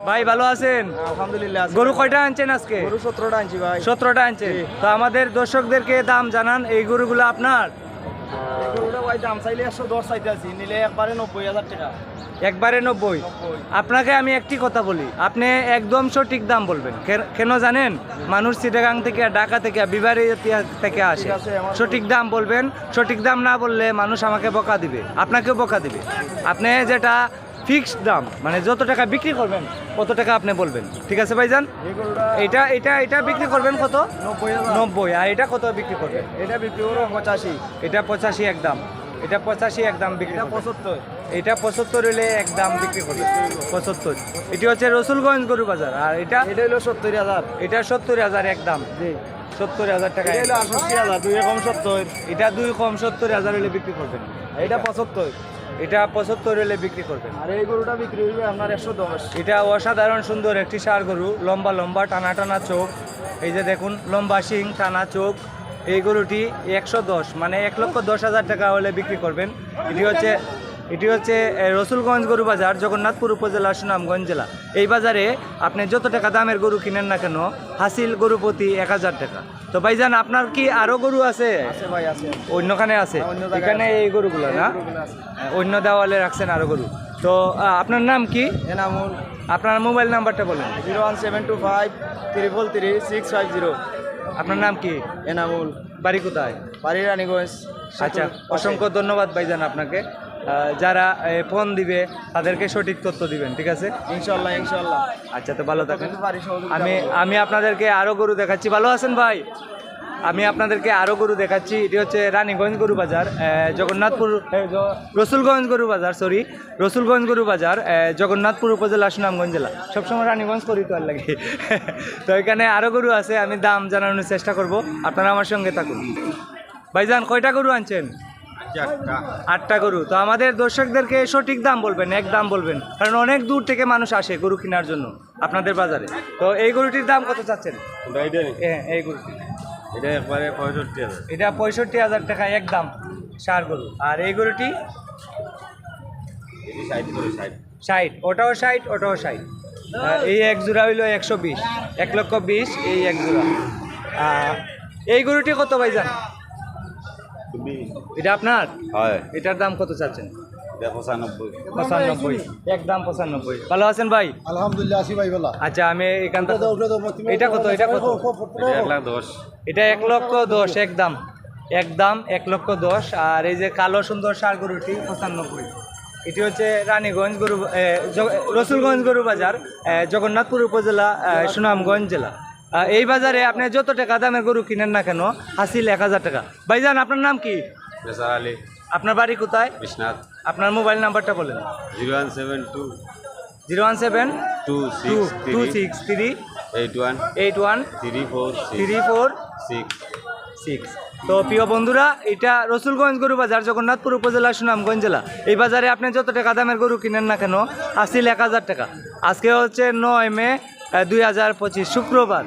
ভাই ভালো আছেন? আলহামদুলিল্লাহ। গরু কয়টা আনছেন আজকে? গরু 17টা আনছি ভাই। 17টা আনছেন। তো আমাদের দর্শকদেরকে দাম জানান, এই গরুগুলো আপনার? এই গরুটা ভাই দাম চাইলে 110 চাইতেছি, নিলে একবারে 90,000 টাকা। একবারে 90। আপনাকে আমি একটি কথা বলি, আপনি একদম সঠিক দাম বলবেন। কেন জানেন? মানুষ চিটাগাং থেকে, ঢাকা থেকে, বিবাড়ি থেকে আসে। ঠিক আছে, আমার সঠিক দাম বলবেন। সঠিক দাম না বললে মানুষ আমাকে বকা দিবে, আপনাকেও বকা দিবে। আপনি যেটা ফিক্সড দাম, মানে যত টাকা বিক্রি করবেন কত টাকা আপনি বলবেন, ঠিক আছে ভাইজান? এই গরুটা এটা এটা এটা বিক্রি করবেন কত? 90,000। 90। আর এটা কত বিক্রি করবেন? এটা বিক্রি করবো 85। এটা 85 একদম। এটা 85 একদম বিক্রি এটা করবেন। 75। এটা 75 হলে একদম বিক্রি করবে 75। এটি হচ্ছে রসুলগঞ্জ গরু বাজার। আর এটা এটা হলো 70,000। এটা 70,000 একদম। জি। 70,000 টাকা। এটা হলো 68,000, 2 কম 70। এটা 2 কম 70,000 হলে বিক্রি করবেন। এটা 75। এটা 75 হলে বিক্রি করবেন। আর এই গরুটা বিক্রি হইবে আপনার 110। এটা অসাধারণ সুন্দর একটি ষাঁড় গরু, লম্বা লম্বা টানা টানা চোখ, এই যে দেখুন লম্বা শিং, টানা চোখ। এই গরুটি 110, মানে 1,10,000 টাকা হলে বিক্রি করবেন। এটি হচ্ছে রসুলগঞ্জ গরু বাজার, জগন্নাথপুর উপজেলা, সুনামগঞ্জ জেলা। এই বাজারে আপনি যত টাকা দামের গরু কিনেন না কেন, হাসিল গরু প্রতি 1,000 টাকা। তো ভাইজান, আপনার কি আরো গরু আছে? আছে ভাই, আছে। অন্যখানে আছে? অন্য জায়গায় এখানে আছে। এই গরুগুলো না? গরুগুলো আছে। অন্য দেওয়ালে রাখছেন আরো গরু। তো আপনার নাম কি? এনামুল। আপনার মোবাইল নাম্বারটা বলেন। 01725 333 650। আপনার নাম কি? এনামুল। বাড়ি কোথায়? বাড়ি রানীগঞ্জ। আচ্ছা, অসংখ্য ধন্যবাদ ভাইজান আপনাকে। যারা ফোন দিবে তাদেরকে সঠিক তথ্য দিবেন, ঠিক আছে? ইনশাল্লাহ, ইনশাল্লাহ। আচ্ছা, তো ভালো থাকেন। বাড়ি সহযোগিতা আমি আপনাদেরকে আরো গরু দেখাচ্ছি। ভালো আছেন ভাই? আমি আপনাদেরকে আরো গরু দেখাচ্ছি। এটি হচ্ছে রানীগঞ্জ গরু বাজার, জগন্নাথপুর, রসুলগঞ্জ গরু বাজার, সরি, রসুলগঞ্জ গরু বাজার, জগন্নাথপুর উপজেলা, সুনামগঞ্জ জেলা। সবসময় রানীগঞ্জ করি তো আর লাগে। তো এখানে আরো গরু আছে, আমি দাম জানানোর চেষ্টা করব, আপনারা আমার সঙ্গে থাকুন। ভাইজান, কয়টা গরু আনছেন? 8টা গরু। তো আমাদের দর্শকদেরকে সঠিক দাম বলবেন, এক দাম বলবেন, কারণ অনেক দূর থেকে মানুষ আসে গরু কেনার জন্য আপনাদের বাজারে। তো এই গরুটির দাম কত চাচ্ছেন? হ্যাঁ, এই গরুটি এটা একবারে 65,000। এটা 65,000 টাকা একদম, ষাঁড় গরু। আর এই গরুটি 60। ওটাও 60, ওটাও 60। এই এক জোড়া হইলো 120, 1,20,000 এই এক জোড়া। এই গরুটি কত ভাইজান? এটা আপনার? হয়। এটার দাম কত চাচ্ছেন? 95। একদম 95। ভালো আছেন ভাই? আলহামদুলিল্লাহ, আছি ভাই বলা। আচ্ছা, আমি এখান থেকে এটা কত? এটা কত? এটা 1,10,000। এটা 1,10,000 একদম, একদম 1,10,000। আর এই যে কালো সুন্দর ষাঁড় গরুটি 95। এটি হচ্ছে রানীগঞ্জ গরু, রসুলগঞ্জ গরু বাজার, জগন্নাথপুর উপজেলা, সুনামগঞ্জ জেলা। এই বাজারে আপনি যত টাকা দামের গরু কিনেন না কেন, হাসিল 1,000 টাকা। ভাইজান, আপনার নাম কি? বেসার আলী। আপনার বাড়ি কোথায়? বিশ্বনাথ। আপনার মোবাইল নাম্বারটা বলেন। 0172 017 263 81 81 346 6। তো প্রিয় বন্ধুরা, এটা রসুলগঞ্জ গরু বাজার, জগন্নাথপুর উপজেলা, সুনামগঞ্জ জেলা। এই বাজারে আপনি যত টাকা দামের গরু কিনেন না কেন, হাসিল 1,000 টাকা। আজকে হচ্ছে 9 মে 2025 শুক্রবার।